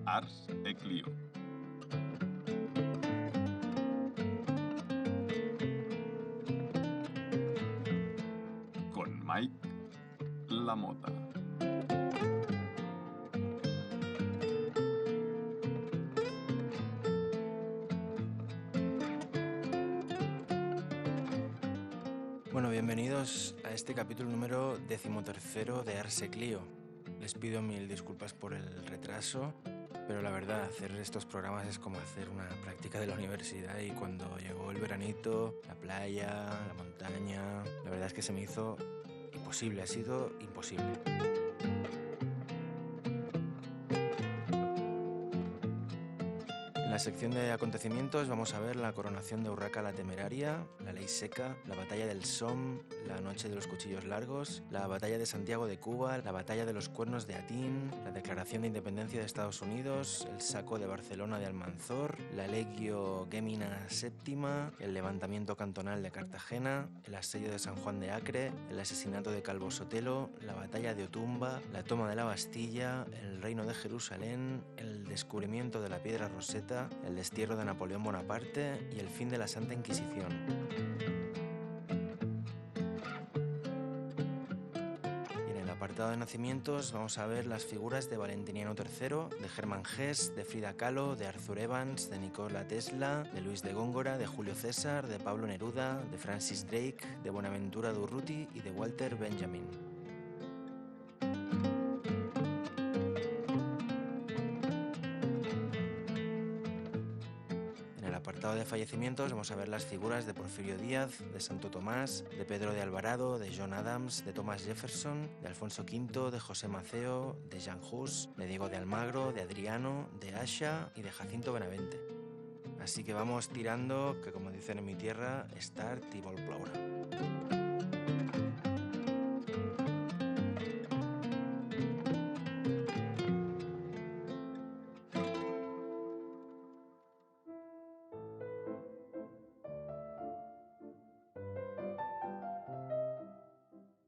Ars et Clio. Con Mike Lamota. Bueno, bienvenidos a este capítulo número 13 de Ars et Clio. Les pido mil disculpas por el retraso, pero la verdad, hacer estos programas es como hacer una práctica de la universidad y cuando llegó el veranito, la playa, la montaña, la verdad es que se me hizo imposible, ha sido imposible. En la sección de acontecimientos vamos a ver la coronación de Urraca la Temeraria, la Ley Seca, la batalla del Somme, la Noche de los Cuchillos Largos, la batalla de Santiago de Cuba, la batalla de los Cuernos de Atín, la declaración de independencia de Estados Unidos, el saco de Barcelona de Almanzor, la Legio Gemina VII, el levantamiento cantonal de Cartagena, el asedio de San Juan de Acre, el asesinato de Calvo Sotelo, la batalla de Otumba, la toma de la Bastilla, el reino de Jerusalén, el descubrimiento de la piedra Roseta, el destierro de Napoleón Bonaparte y el fin de la Santa Inquisición. Y en el apartado de nacimientos vamos a ver las figuras de Valentiniano III, de Hermann Hesse, de Frida Kahlo, de Arthur Evans, de Nikola Tesla, de Luis de Góngora, de Julio César, de Pablo Neruda, de Francis Drake, de Buenaventura Durruti y de Walter Benjamin. En el apartado de fallecimientos vamos a ver las figuras de Porfirio Díaz, de Santo Tomás, de Pedro de Alvarado, de John Adams, de Thomas Jefferson, de Alfonso V, de José Maceo, de Jean Hus, de Diego de Almagro, de Adriano, de Asha y de Jacinto Benavente. Así que vamos tirando, que como dicen en mi tierra, start y vol ploure.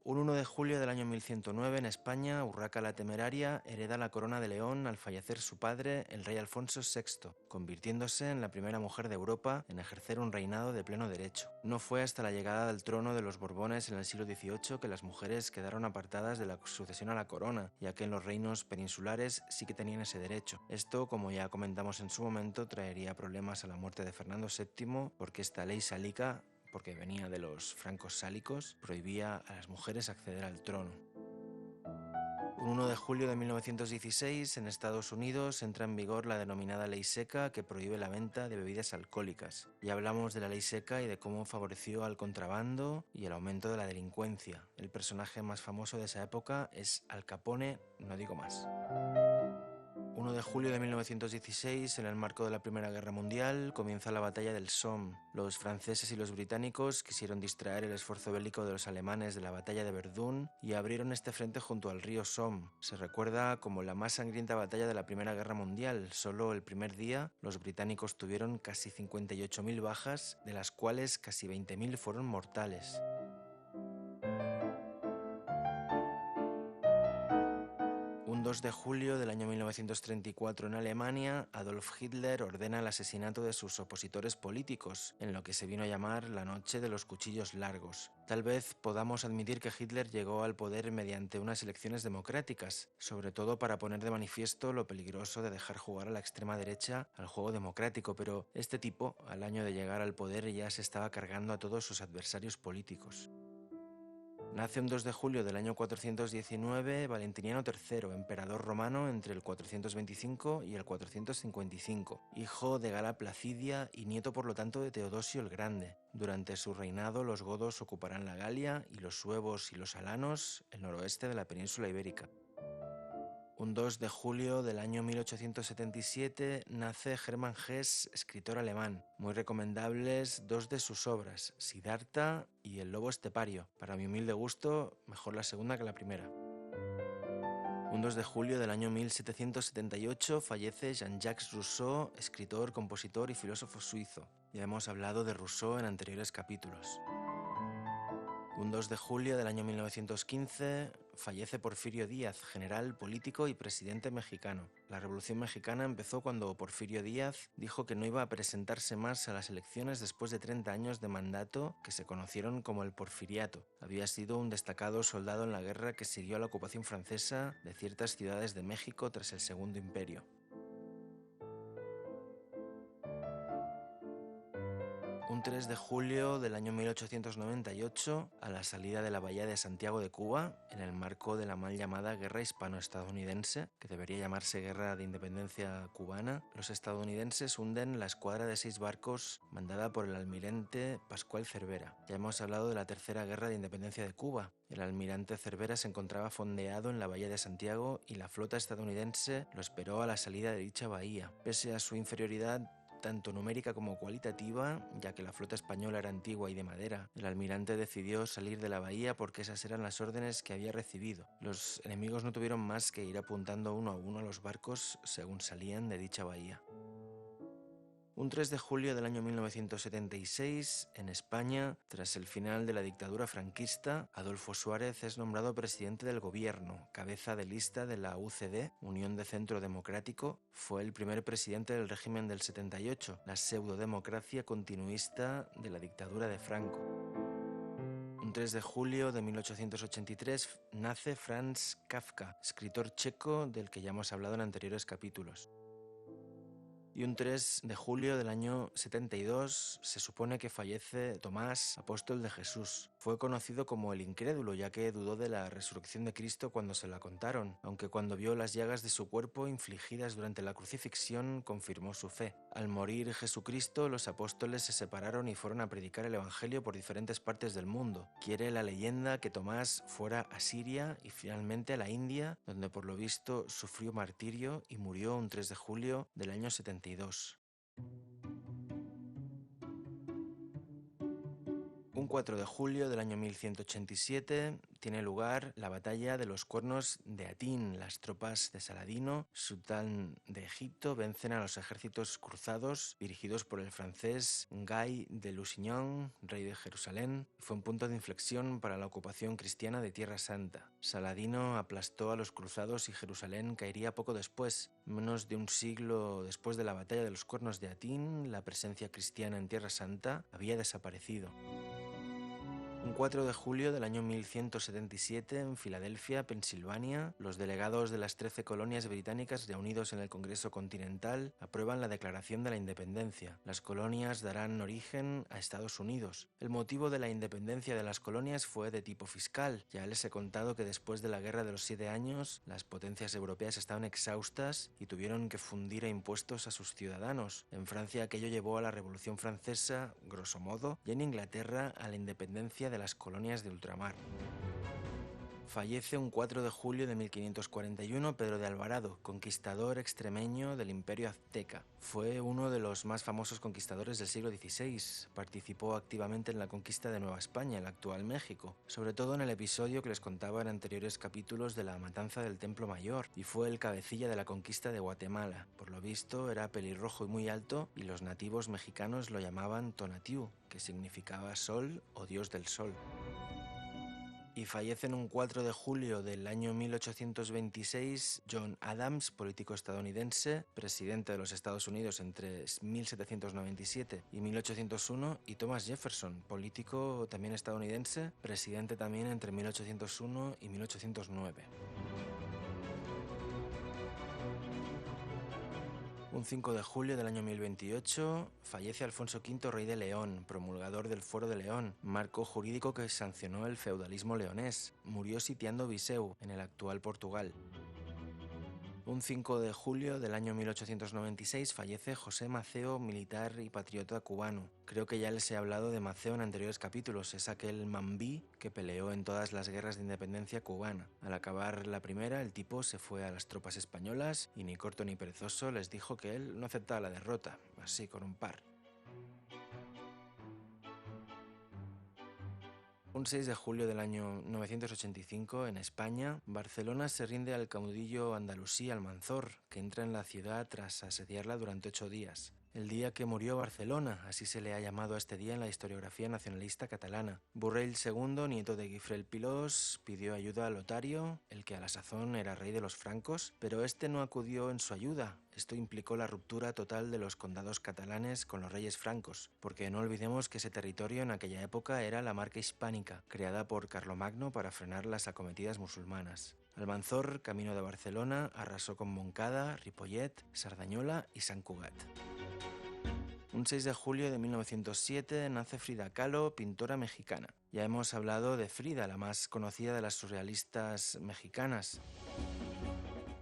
Un 1 de julio del año 1109 en España, Urraca la Temeraria hereda la corona de León al fallecer su padre, el rey Alfonso VI, convirtiéndose en la primera mujer de Europa en ejercer un reinado de pleno derecho. No fue hasta la llegada al trono de los Borbones en el siglo XVIII que las mujeres quedaron apartadas de la sucesión a la corona, ya que en los reinos peninsulares sí que tenían ese derecho. Esto, como ya comentamos en su momento, traería problemas a la muerte de Fernando VII, porque esta ley sálica, porque venía de los francos sálicos, prohibía a las mujeres acceder al trono. Un 1 de julio de 1916, en Estados Unidos, entra en vigor la denominada Ley Seca, que prohíbe la venta de bebidas alcohólicas. Ya hablamos de la Ley Seca y de cómo favoreció al contrabando y el aumento de la delincuencia. El personaje más famoso de esa época es Al Capone, no digo más. 1 de julio de 1916, en el marco de la Primera Guerra Mundial, comienza la batalla del Somme. Los franceses y los británicos quisieron distraer el esfuerzo bélico de los alemanes de la batalla de Verdún y abrieron este frente junto al río Somme. Se recuerda como la más sangrienta batalla de la Primera Guerra Mundial. Solo el primer día, los británicos tuvieron casi 58.000 bajas, de las cuales casi 20.000 fueron mortales. Un 2 de julio del año 1934 en Alemania, Adolf Hitler ordena el asesinato de sus opositores políticos, en lo que se vino a llamar la Noche de los Cuchillos Largos. Tal vez podamos admitir que Hitler llegó al poder mediante unas elecciones democráticas, sobre todo para poner de manifiesto lo peligroso de dejar jugar a la extrema derecha al juego democrático, pero este tipo, al año de llegar al poder, ya se estaba cargando a todos sus adversarios políticos. Nace un 2 de julio del año 419 Valentiniano III, emperador romano entre el 425 y el 455, hijo de Gala Placidia y nieto por lo tanto de Teodosio el Grande. Durante su reinado los godos ocuparán la Galia y los suevos y los alanos el noroeste de la península ibérica. Un 2 de julio del año 1877 nace Hermann Hesse, escritor alemán. Muy recomendables dos de sus obras, Siddhartha y El lobo estepario. Para mi humilde gusto, mejor la segunda que la primera. Un 2 de julio del año 1778 fallece Jean-Jacques Rousseau, escritor, compositor y filósofo suizo. Ya hemos hablado de Rousseau en anteriores capítulos. Un 2 de julio del año 1915 fallece Porfirio Díaz, general, político y presidente mexicano. La Revolución Mexicana empezó cuando Porfirio Díaz dijo que no iba a presentarse más a las elecciones después de 30 años de mandato que se conocieron como el Porfiriato. Había sido un destacado soldado en la guerra que siguió a la ocupación francesa de ciertas ciudades de México tras el Segundo Imperio. Un 3 de julio del año 1898, a la salida de la bahía de Santiago de Cuba, en el marco de la mal llamada Guerra Hispano-Estadounidense, que debería llamarse Guerra de Independencia Cubana, los estadounidenses hunden la escuadra de 6 barcos mandada por el almirante Pascual Cervera. Ya hemos hablado de la Tercera Guerra de Independencia de Cuba. El almirante Cervera se encontraba fondeado en la bahía de Santiago y la flota estadounidense lo esperó a la salida de dicha bahía. Pese a su inferioridad tanto numérica como cualitativa, ya que la flota española era antigua y de madera, el almirante decidió salir de la bahía porque esas eran las órdenes que había recibido. Los enemigos no tuvieron más que ir apuntando uno a uno a los barcos según salían de dicha bahía. Un 3 de julio del año 1976, en España, tras el final de la dictadura franquista, Adolfo Suárez es nombrado presidente del gobierno, cabeza de lista de la UCD, Unión de Centro Democrático. Fue el primer presidente del régimen del 78, la pseudodemocracia continuista de la dictadura de Franco. Un 3 de julio de 1883 nace Franz Kafka, escritor checo del que ya hemos hablado en anteriores capítulos. Y un 3 de julio del año 72 se supone que fallece Tomás, apóstol de Jesús. Fue conocido como el incrédulo, ya que dudó de la resurrección de Cristo cuando se la contaron, aunque cuando vio las llagas de su cuerpo infligidas durante la crucifixión confirmó su fe. Al morir Jesucristo, los apóstoles se separaron y fueron a predicar el Evangelio por diferentes partes del mundo. Quiere la leyenda que Tomás fuera a Siria y finalmente a la India, donde por lo visto sufrió martirio y murió un 3 de julio del año 72. Un 4 de julio del año 1187 tiene lugar la batalla de los Cuernos de Atín. Las tropas de Saladino, sultán de Egipto, vencen a los ejércitos cruzados dirigidos por el francés Guy de Lusignan, rey de Jerusalén. Fue un punto de inflexión para la ocupación cristiana de Tierra Santa. Saladino aplastó a los cruzados y Jerusalén caería poco después. Menos de un siglo después de la batalla de los Cuernos de Atín, la presencia cristiana en Tierra Santa había desaparecido. Un 4 de julio del año 1177, en Filadelfia, Pensilvania, los delegados de las 13 colonias británicas reunidos en el Congreso Continental aprueban la Declaración de la Independencia. Las colonias darán origen a Estados Unidos. El motivo de la independencia de las colonias fue de tipo fiscal. Ya les he contado que después de la Guerra de los 7 años, las potencias europeas estaban exhaustas y tuvieron que fundir a impuestos a sus ciudadanos. En Francia aquello llevó a la Revolución Francesa, grosso modo, y en Inglaterra a la independencia de las colonias de ultramar. Fallece un 4 de julio de 1541 Pedro de Alvarado, conquistador extremeño del Imperio Azteca. Fue uno de los más famosos conquistadores del siglo XVI. Participó activamente en la conquista de Nueva España, el actual México, sobre todo en el episodio que les contaba en anteriores capítulos de la matanza del Templo Mayor, y fue el cabecilla de la conquista de Guatemala. Por lo visto era pelirrojo y muy alto, y los nativos mexicanos lo llamaban Tonatiuh, que significaba sol o dios del sol. Y fallece en un 4 de julio del año 1826 John Adams, político estadounidense, presidente de los Estados Unidos entre 1797 y 1801, y Thomas Jefferson, político también estadounidense, presidente también entre 1801 y 1809. Un 5 de julio del año 1028 fallece Alfonso V, rey de León, promulgador del Fuero de León, marco jurídico que sancionó el feudalismo leonés. Murió sitiando Viseu, en el actual Portugal. Un 5 de julio del año 1896 fallece José Maceo, militar y patriota cubano. Creo que ya les he hablado de Maceo en anteriores capítulos. Es aquel mambí que peleó en todas las guerras de independencia cubana. Al acabar la primera, el tipo se fue a las tropas españolas y ni corto ni perezoso les dijo que él no aceptaba la derrota, así con un par. Un 6 de julio del año 985, en España, Barcelona se rinde al caudillo andalusí Almanzor, que entra en la ciudad tras asediarla durante 8 días. El día que murió Barcelona, así se le ha llamado a este día en la historiografía nacionalista catalana. Borrell II, nieto de Guifré el Pilós, pidió ayuda a Lotario, el que a la sazón era rey de los francos, pero este no acudió en su ayuda. Esto implicó la ruptura total de los condados catalanes con los reyes francos, porque no olvidemos que ese territorio en aquella época era la Marca Hispánica, creada por Carlomagno para frenar las acometidas musulmanas. Almanzor, camino de Barcelona, arrasó con Montcada, Ripollet, Sardañola y Sant Cugat. Un 6 de julio de 1907 nace Frida Kahlo, pintora mexicana. Ya hemos hablado de Frida, la más conocida de las surrealistas mexicanas.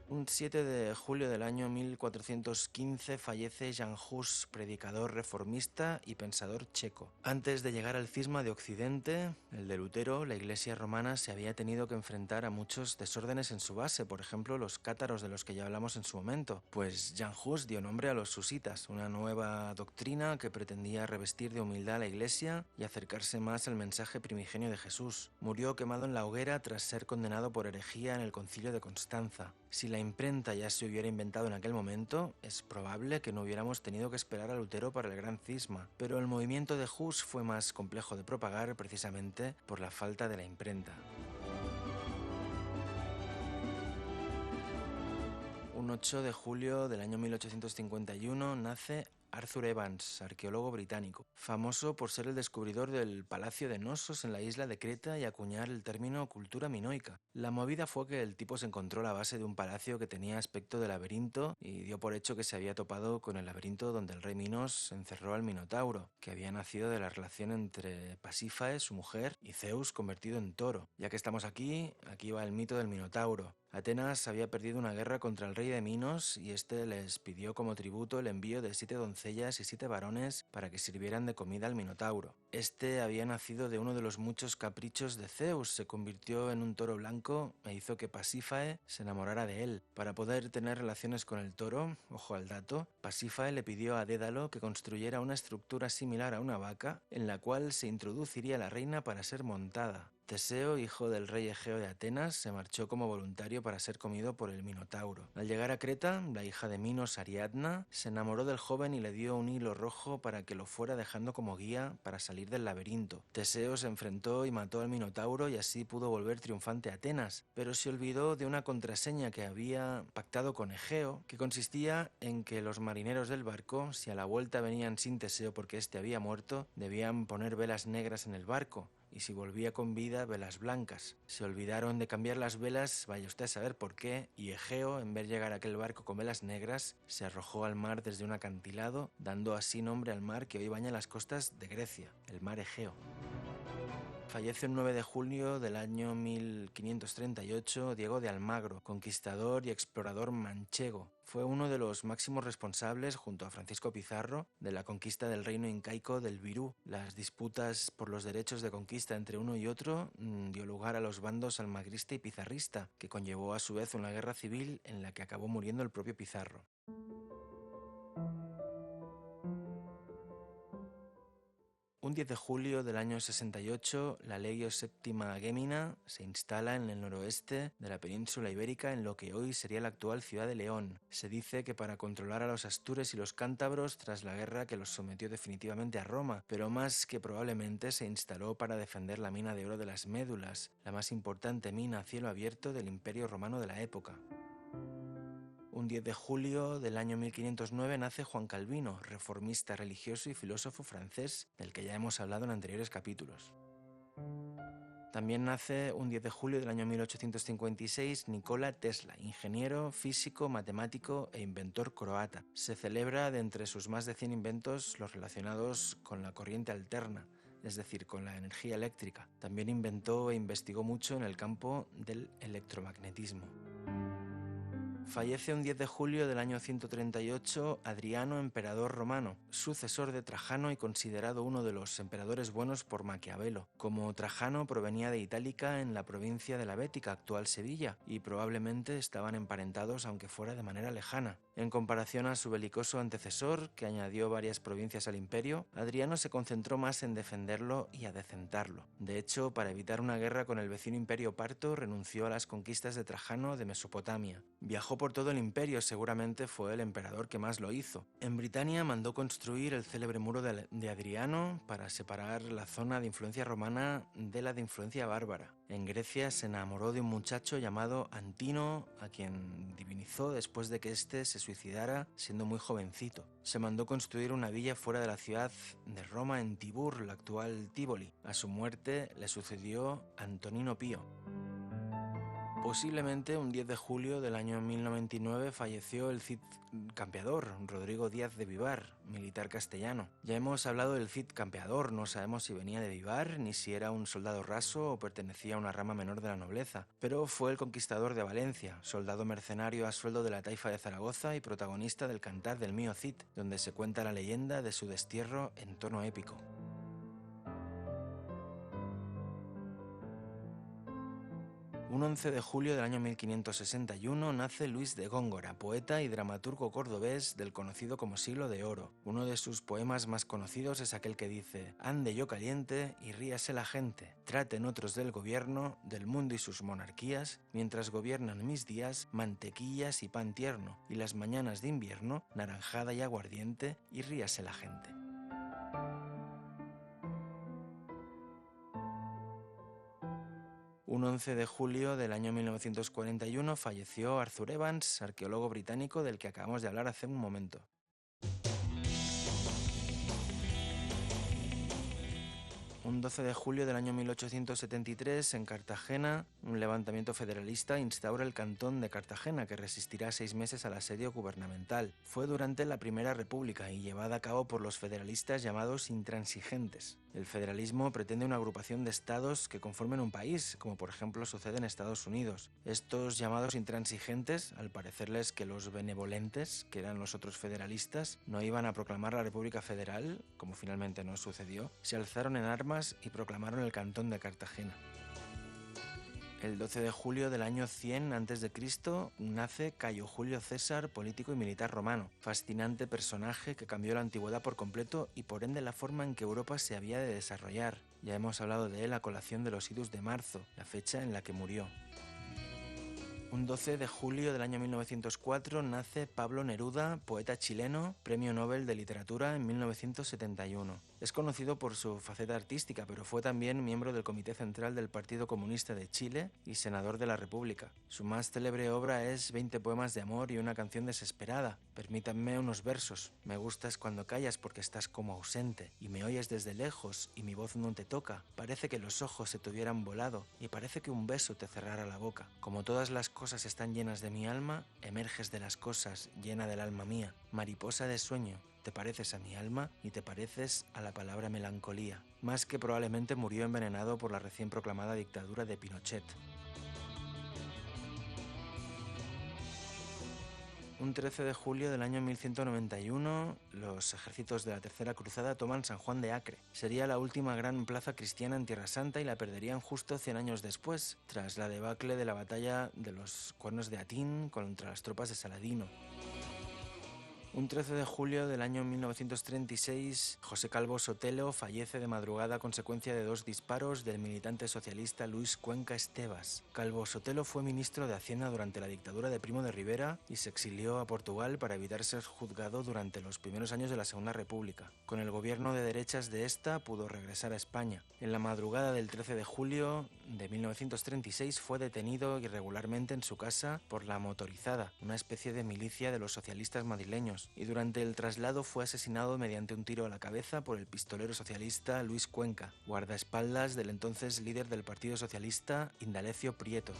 Un 7 de julio del año 1415 fallece Jan Hus, predicador reformista y pensador checo. Antes de llegar al cisma de Occidente, el de Lutero, la Iglesia romana se había tenido que enfrentar a muchos desórdenes en su base, por ejemplo los cátaros de los que ya hablamos en su momento. Pues Jan Hus dio nombre a los husitas, una nueva doctrina que pretendía revestir de humildad a la Iglesia y acercarse más al mensaje primigenio de Jesús. Murió quemado en la hoguera tras ser condenado por herejía en el Concilio de Constanza. Si la imprenta ya se hubiera inventado en aquel momento, es probable que no hubiéramos tenido que esperar a Lutero para el gran cisma, pero el movimiento de Hus fue más complejo de propagar precisamente por la falta de la imprenta. Un 8 de julio del año 1851 nace Arthur Evans, arqueólogo británico, famoso por ser el descubridor del Palacio de Knossos en la isla de Creta y acuñar el término cultura minoica. La movida fue que el tipo se encontró la base de un palacio que tenía aspecto de laberinto y dio por hecho que se había topado con el laberinto donde el rey Minos encerró al Minotauro, que había nacido de la relación entre Pasífae, su mujer, y Zeus convertido en toro. Ya que estamos aquí va el mito del Minotauro. Atenas había perdido una guerra contra el rey de Minos y este les pidió como tributo el envío de 7 doncellas y 7 varones para que sirvieran de comida al Minotauro. Este había nacido de uno de los muchos caprichos de Zeus, se convirtió en un toro blanco e hizo que Pasífae se enamorara de él. Para poder tener relaciones con el toro, ojo al dato, Pasífae le pidió a Dédalo que construyera una estructura similar a una vaca en la cual se introduciría la reina para ser montada. Teseo, hijo del rey Egeo de Atenas, se marchó como voluntario para ser comido por el Minotauro. Al llegar a Creta, la hija de Minos, Ariadna, se enamoró del joven y le dio un hilo rojo para que lo fuera dejando como guía para salir del laberinto. Teseo se enfrentó y mató al Minotauro y así pudo volver triunfante a Atenas, pero se olvidó de una contraseña que había pactado con Egeo, que consistía en que los marineros del barco, si a la vuelta venían sin Teseo porque éste había muerto, debían poner velas negras en el barco, y si volvía con vida, velas blancas. Se olvidaron de cambiar las velas, vaya usted a saber por qué, y Egeo, en vez de llegar a aquel barco con velas negras, se arrojó al mar desde un acantilado, dando así nombre al mar que hoy baña las costas de Grecia, el mar Egeo. Fallece el 9 de julio del año 1538 Diego de Almagro, conquistador y explorador manchego. Fue uno de los máximos responsables, junto a Francisco Pizarro, de la conquista del reino incaico del Virú. Las disputas por los derechos de conquista entre uno y otro dio lugar a los bandos almagrista y pizarrista, que conllevó a su vez una guerra civil en la que acabó muriendo el propio Pizarro. Un 10 de julio del año 68, la Legio Séptima Gémina se instala en el noroeste de la península ibérica en lo que hoy sería la actual ciudad de León. Se dice que para controlar a los astures y los cántabros tras la guerra que los sometió definitivamente a Roma, pero más que probablemente se instaló para defender la mina de oro de las Médulas, la más importante mina a cielo abierto del Imperio Romano de la época. Un 10 de julio del año 1509 nace Juan Calvino, reformista religioso y filósofo francés, del que ya hemos hablado en anteriores capítulos. También nace un 10 de julio del año 1856 Nikola Tesla, ingeniero, físico, matemático e inventor croata. Se celebra de entre sus más de 100 inventos los relacionados con la corriente alterna, es decir, con la energía eléctrica. También inventó e investigó mucho en el campo del electromagnetismo. Fallece un 10 de julio del año 138 Adriano, emperador romano, sucesor de Trajano y considerado uno de los emperadores buenos por Maquiavelo. Como Trajano provenía de Itálica en la provincia de la Bética, actual Sevilla, y probablemente estaban emparentados aunque fuera de manera lejana. En comparación a su belicoso antecesor, que añadió varias provincias al imperio, Adriano se concentró más en defenderlo y adecentarlo. De hecho, para evitar una guerra con el vecino imperio parto, renunció a las conquistas de Trajano de Mesopotamia. Viajó por todo el imperio, seguramente fue el emperador que más lo hizo. En Britania mandó construir el célebre muro de Adriano para separar la zona de influencia romana de la de influencia bárbara. En Grecia se enamoró de un muchacho llamado Antino, a quien divinizó después de que éste se suicidara siendo muy jovencito. Se mandó construir una villa fuera de la ciudad de Roma, en Tibur, la actual Tívoli. A su muerte le sucedió Antonino Pío. Posiblemente un 10 de julio del año 1099 falleció el Cid campeador, Rodrigo Díaz de Vivar, militar castellano. Ya hemos hablado del Cid campeador, no sabemos si venía de Vivar, ni si era un soldado raso o pertenecía a una rama menor de la nobleza, pero fue el conquistador de Valencia, soldado mercenario a sueldo de la taifa de Zaragoza y protagonista del Cantar del mío Cid, donde se cuenta la leyenda de su destierro en tono épico. Un 11 de julio del año 1561 nace Luis de Góngora, poeta y dramaturgo cordobés del conocido como Siglo de Oro. Uno de sus poemas más conocidos es aquel que dice: «Ande yo caliente y ríase la gente, traten otros del gobierno, del mundo y sus monarquías, mientras gobiernan mis días mantequillas y pan tierno, y las mañanas de invierno naranjada y aguardiente, y ríase la gente». Un 11 de julio del año 1941 falleció Arthur Evans, arqueólogo británico del que acabamos de hablar hace un momento. Un 12 de julio del año 1873, en Cartagena, un levantamiento federalista instaura el cantón de Cartagena, que resistirá 6 meses al asedio gubernamental. Fue durante la Primera República y llevada a cabo por los federalistas llamados intransigentes. El federalismo pretende una agrupación de estados que conformen un país, como por ejemplo sucede en Estados Unidos. Estos llamados intransigentes, al parecerles que los benevolentes, que eran los otros federalistas, no iban a proclamar la República Federal, como finalmente no sucedió, se alzaron en armas y proclamaron el cantón de Cartagena. El 12 de julio del año 100 a.C. nace Cayo Julio César, político y militar romano, fascinante personaje que cambió la antigüedad por completo y por ende la forma en que Europa se había de desarrollar. Ya hemos hablado de él a colación de los idus de marzo, la fecha en la que murió. Un 12 de julio del año 1904 nace Pablo Neruda, poeta chileno, Premio Nobel de Literatura en 1971. Es conocido por su faceta artística, pero fue también miembro del Comité Central del Partido Comunista de Chile y senador de la República. Su más célebre obra es 20 poemas de amor y una canción desesperada. Permítanme unos versos. Me gustas cuando callas porque estás como ausente, y me oyes desde lejos y mi voz no te toca. Parece que los ojos se te hubieran volado y parece que un beso te cerrara la boca. Como todas las cosas están llenas de mi alma, emerges de las cosas llena del alma mía. Mariposa de sueño, te pareces a mi alma y te pareces a la palabra melancolía. Más que probablemente murió envenenado por la recién proclamada dictadura de Pinochet. Un 13 de julio del año 1191, los ejércitos de la Tercera Cruzada toman San Juan de Acre. Sería la última gran plaza cristiana en Tierra Santa y la perderían justo 100 años después, tras la debacle de la batalla de los Cuernos de Atín contra las tropas de Saladino. Un 13 de julio del año 1936, José Calvo Sotelo fallece de madrugada a consecuencia de 2 disparos del militante socialista Luis Cuenca Estevas. Calvo Sotelo fue ministro de Hacienda durante la dictadura de Primo de Rivera y se exilió a Portugal para evitar ser juzgado durante los primeros años de la Segunda República. Con el gobierno de derechas de esta pudo regresar a España. En la madrugada del 13 de julio de 1936 fue detenido irregularmente en su casa por la Motorizada, una especie de milicia de los socialistas madrileños, y durante el traslado fue asesinado mediante un tiro a la cabeza por el pistolero socialista Luis Cuenca, guardaespaldas del entonces líder del Partido Socialista, Indalecio Prieto.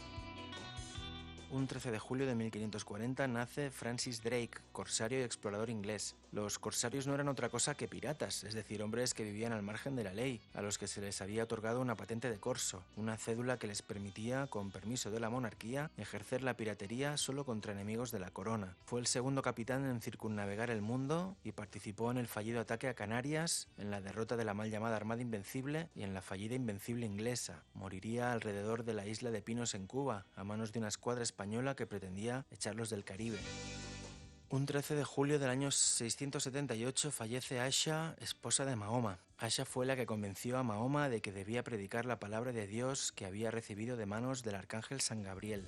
Un 13 de julio de 1540 nace Francis Drake, corsario y explorador inglés. Los corsarios no eran otra cosa que piratas, es decir, hombres que vivían al margen de la ley, a los que se les había otorgado una patente de corso, una cédula que les permitía, con permiso de la monarquía, ejercer la piratería solo contra enemigos de la corona. Fue el segundo capitán en circunnavegar el mundo y participó en el fallido ataque a Canarias, en la derrota de la mal llamada Armada Invencible y en la fallida Invencible inglesa. Moriría alrededor de la isla de Pinos en Cuba, a manos de una escuadra española que pretendía echarlos del Caribe. Un 13 de julio del año 678 fallece Aisha, esposa de Mahoma. Aisha fue la que convenció a Mahoma de que debía predicar la palabra de Dios que había recibido de manos del arcángel San Gabriel.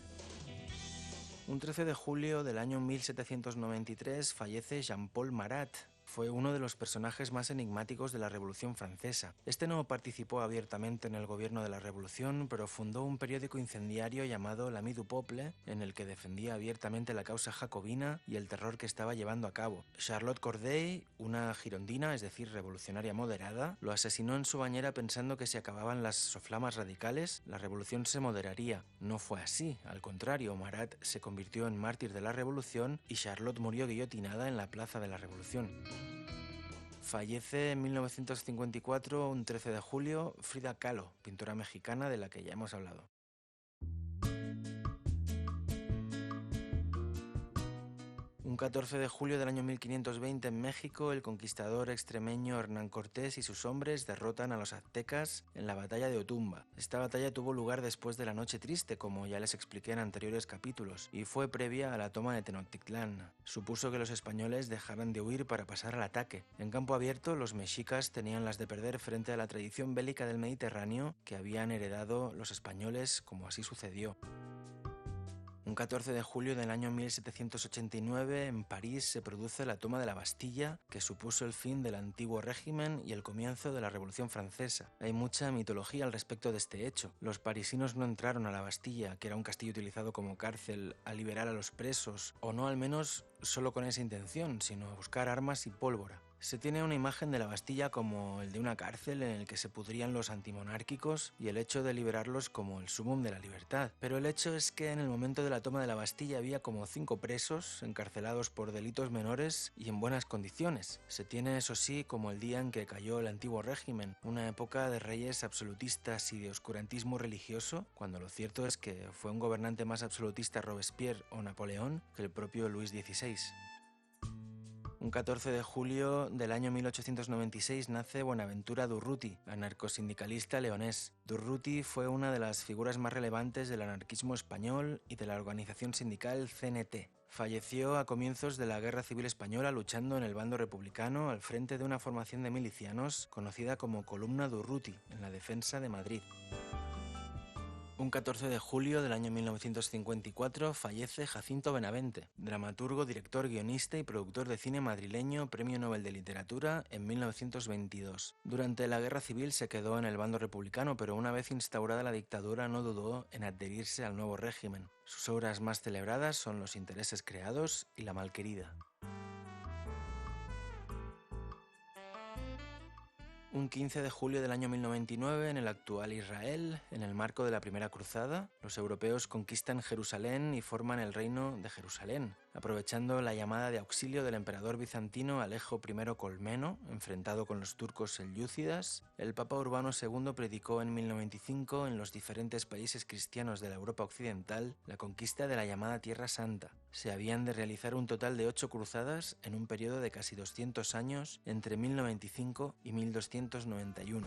Un 13 de julio del año 1793 fallece Jean-Paul Marat. Fue uno de los personajes más enigmáticos de la Revolución Francesa. Este no participó abiertamente en el gobierno de la Revolución, pero fundó un periódico incendiario llamado L'Ami du Peuple, en el que defendía abiertamente la causa jacobina y el terror que estaba llevando a cabo. Charlotte Corday, una girondina, es decir, revolucionaria moderada, lo asesinó en su bañera pensando que si acababan las soflamas radicales, la revolución se moderaría. No fue así, al contrario, Marat se convirtió en mártir de la revolución y Charlotte murió guillotinada en la Plaza de la Revolución. Fallece en 1954, un 13 de julio, Frida Kahlo, pintora mexicana de la que ya hemos hablado. Un 14 de julio del año 1520 en México, el conquistador extremeño Hernán Cortés y sus hombres derrotan a los aztecas en la batalla de Otumba. Esta batalla tuvo lugar después de la Noche Triste, como ya les expliqué en anteriores capítulos, y fue previa a la toma de Tenochtitlán. Supuso que los españoles dejaran de huir para pasar al ataque. En campo abierto, los mexicas tenían las de perder frente a la tradición bélica del Mediterráneo que habían heredado los españoles, como así sucedió. Un 14 de julio del año 1789, en París, se produce la toma de la Bastilla, que supuso el fin del antiguo régimen y el comienzo de la Revolución Francesa. Hay mucha mitología al respecto de este hecho. Los parisinos no entraron a la Bastilla, que era un castillo utilizado como cárcel, a liberar a los presos, o no al menos solo con esa intención, sino a buscar armas y pólvora. Se tiene una imagen de la Bastilla como el de una cárcel en el que se pudrían los antimonárquicos y el hecho de liberarlos como el sumum de la libertad. Pero el hecho es que en el momento de la toma de la Bastilla había como 5 presos encarcelados por delitos menores y en buenas condiciones. Se tiene, eso sí, como el día en que cayó el antiguo régimen, una época de reyes absolutistas y de oscurantismo religioso, cuando lo cierto es que fue un gobernante más absolutista Robespierre o Napoleón que el propio Luis XVI. Un 14 de julio del año 1896 nace Buenaventura Durruti, anarcosindicalista leonés. Durruti fue una de las figuras más relevantes del anarquismo español y de la organización sindical CNT. Falleció a comienzos de la Guerra Civil Española luchando en el bando republicano al frente de una formación de milicianos conocida como Columna Durruti, en la defensa de Madrid. Un 14 de julio del año 1954 fallece Jacinto Benavente, dramaturgo, director, guionista y productor de cine madrileño, Premio Nobel de Literatura en 1922. Durante la Guerra Civil se quedó en el bando republicano, pero una vez instaurada la dictadura no dudó en adherirse al nuevo régimen. Sus obras más celebradas son Los intereses creados y La malquerida. Un 15 de julio del año 1099, en el actual Israel, en el marco de la Primera Cruzada, los europeos conquistan Jerusalén y forman el Reino de Jerusalén, aprovechando la llamada de auxilio del emperador bizantino Alejo I Colmeno, enfrentado con los turcos selyúcidas. El Papa Urbano II predicó en 1095 en los diferentes países cristianos de la Europa occidental la conquista de la llamada Tierra Santa. Se habían de realizar un total de 8 cruzadas en un periodo de casi 200 años entre 1095 y 1291.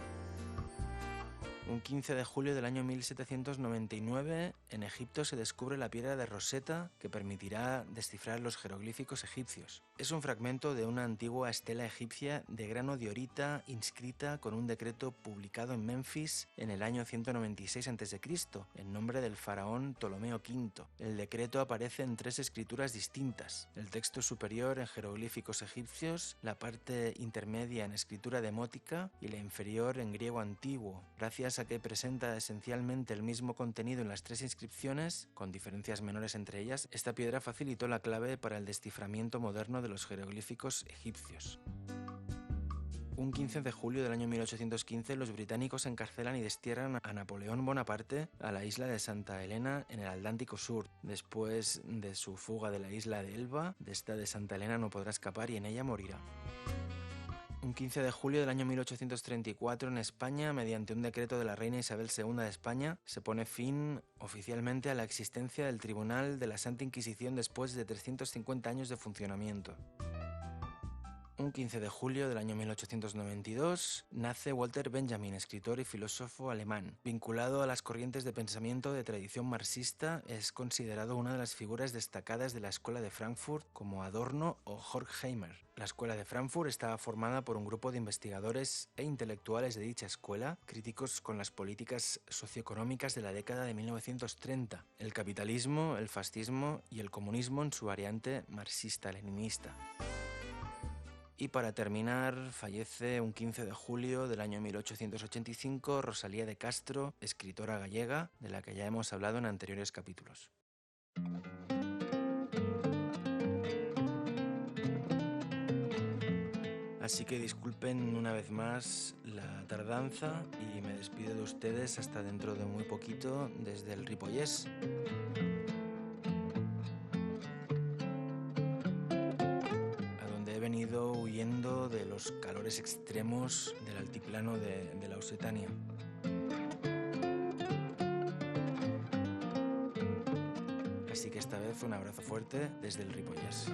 Un 15 de julio del año 1799, en Egipto se descubre la piedra de Rosetta que permitirá descifrar los jeroglíficos egipcios. Es un fragmento de una antigua estela egipcia de grano diorita inscrita con un decreto publicado en Memphis en el año 196 a.C., en nombre del faraón Ptolomeo V. El decreto aparece en 3 escrituras distintas: el texto superior en jeroglíficos egipcios, la parte intermedia en escritura demótica y la inferior en griego antiguo. Gracias a que presenta esencialmente el mismo contenido en las 3 inscripciones, con diferencias menores entre ellas, esta piedra facilitó la clave para el desciframiento moderno de los jeroglíficos egipcios. Un 15 de julio del año 1815, los británicos encarcelan y destierran a Napoleón Bonaparte a la isla de Santa Elena en el Atlántico Sur. Después de su fuga de la isla de Elba, de esta de Santa Elena no podrá escapar y en ella morirá. Un 15 de julio del año 1834 en España, mediante un decreto de la reina Isabel II de España, se pone fin oficialmente a la existencia del Tribunal de la Santa Inquisición después de 350 años de funcionamiento. Un 15 de julio del año 1892 nace Walter Benjamin, escritor y filósofo alemán. Vinculado a las corrientes de pensamiento de tradición marxista, es considerado una de las figuras destacadas de la Escuela de Frankfurt como Adorno o Horkheimer. La Escuela de Frankfurt estaba formada por un grupo de investigadores e intelectuales de dicha escuela, críticos con las políticas socioeconómicas de la década de 1930, el capitalismo, el fascismo y el comunismo en su variante marxista-leninista. Y para terminar, fallece un 15 de julio del año 1885 Rosalía de Castro, escritora gallega, de la que ya hemos hablado en anteriores capítulos. Así que disculpen una vez más la tardanza y me despido de ustedes hasta dentro de muy poquito desde el Ripollès. He venido huyendo de los calores extremos del altiplano de la Occitania. Así que esta vez un abrazo fuerte desde el Ripollès.